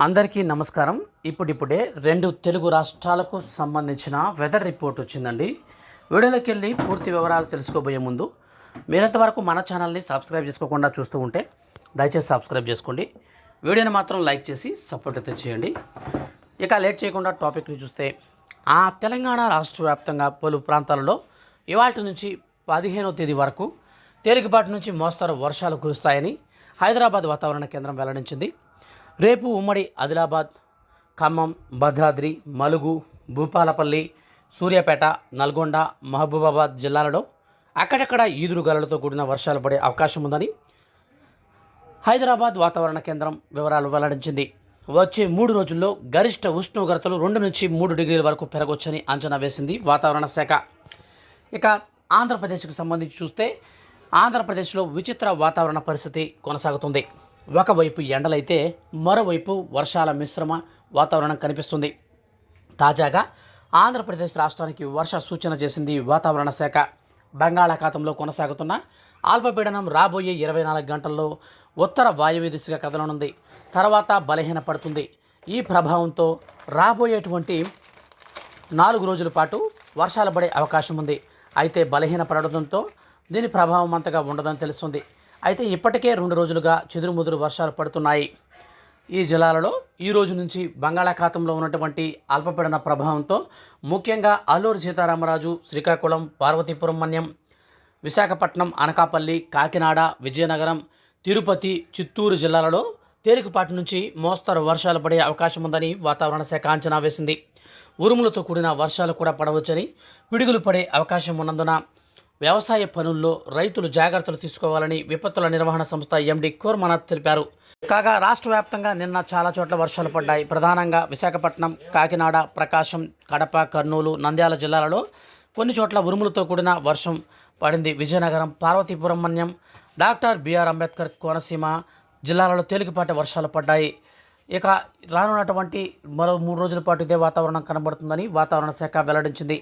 అందరికీ నమస్కారం. ఇప్పుడిప్పుడే రెండు తెలుగు రాష్ట్రాలకు సంబంధించిన వెదర్ రిపోర్ట్ వచ్చిందండి. వీడియోలోకి వెళ్ళి పూర్తి వివరాలు తెలుసుకోబోయే ముందు మీరంతవరకు మన ఛానల్ని సబ్స్క్రైబ్ చేసుకోకుండా చూస్తూ ఉంటే దయచేసి సబ్స్క్రైబ్ చేసుకోండి. వీడియోని మాత్రం లైక్ చేసి సపోర్ట్ అయితే చేయండి. ఇక లేట్ చేయకుండా టాపిక్ని చూస్తే తెలంగాణ రాష్ట్ర వ్యాప్తంగా పలు ప్రాంతాలలో ఇవాళ నుంచి 15వ తేదీ వరకు తేలికపాటి నుంచి మోస్తరు వర్షాలు కురుస్తాయని హైదరాబాద్ వాతావరణ కేంద్రం వెల్లడించింది. రేపు ఉమ్మడి ఆదిలాబాద్, ఖమ్మం, భద్రాద్రి, మలుగు, భూపాలపల్లి, సూర్యాపేట, నల్గొండ, మహబూబాబాద్ జిల్లాలలో అక్కడక్కడ ఈదురుగాలులతో కూడిన వర్షాలు పడే అవకాశం ఉందని హైదరాబాద్ వాతావరణ కేంద్రం వివరాలు వెల్లడించింది. వచ్చే 3 రోజుల్లో గరిష్ట ఉష్ణోగ్రతలు 2 నుంచి 3 డిగ్రీల వరకు పెరగొచ్చని అంచనా వేసింది వాతావరణ శాఖ. ఇక ఆంధ్రప్రదేశ్కు సంబంధించి చూస్తే ఆంధ్రప్రదేశ్లో విచిత్ర వాతావరణ పరిస్థితి కొనసాగుతుంది. ఒకవైపు ఎండలైతే మరోవైపు వర్షాల మిశ్రమ వాతావరణం కనిపిస్తుంది. తాజాగా ఆంధ్రప్రదేశ్ రాష్ట్రానికి వర్ష సూచన చేసింది వాతావరణ శాఖ. బంగాళాఖాతంలో కొనసాగుతున్న అల్పపీడనం రాబోయే 24 గంటల్లో ఉత్తర వాయువ్య దిశగా కదలనుంది. తర్వాత బలహీనపడుతుంది. ఈ ప్రభావంతో రాబోయేటువంటి 4 రోజుల పాటు వర్షాలు పడే అవకాశం ఉంది. అయితే బలహీనపడడంతో దీని ప్రభావం అంతగా ఉండదని తెలుస్తుంది. అయితే ఇప్పటికే 2 రోజులుగా చెదురుముదురు వర్షాలు పడుతున్నాయి. ఈ జిల్లాలలో ఈ రోజు నుంచి బంగాళాఖాతంలో ఉన్నటువంటి అల్పపీడన ప్రభావంతో ముఖ్యంగా అల్లూరి సీతారామరాజు, శ్రీకాకుళం, పార్వతీపురం మన్యం, విశాఖపట్నం, అనకాపల్లి, కాకినాడ, విజయనగరం, తిరుపతి, చిత్తూరు జిల్లాలలో తేలికపాటి నుంచి మోస్తరు వర్షాలు పడే అవకాశం ఉందని వాతావరణ శాఖ అంచనా వేసింది. ఉరుములతో కూడిన వర్షాలు కూడా పడవచ్చని, పిడుగులు పడే అవకాశం ఉన్నందున వ్యవసాయ పనుల్లో రైతులు జాగ్రత్తలు తీసుకోవాలని విపత్తుల నిర్వహణ సంస్థ ఎండి కోర్మనాథ్ తెలిపారు. కాగా రాష్ట్ర వ్యాప్తంగా నిన్న చాలా చోట్ల వర్షాలు పడ్డాయి. ప్రధానంగా విశాఖపట్నం, కాకినాడ, ప్రకాశం, కడప, కర్నూలు, నంద్యాల జిల్లాలలో కొన్ని చోట్ల ఉరుములతో కూడిన వర్షం పడింది. విజయనగరం, పార్వతీపురం మన్యం, డాక్టర్ బిఆర్ అంబేద్కర్ కోనసీమ జిల్లాలలో తేలికపాటి వర్షాలు పడ్డాయి. ఇక రానున్నటువంటి మరో 3 రోజుల పాటు ఇదే వాతావరణం కనబడుతుందని వాతావరణ శాఖ వెల్లడించింది.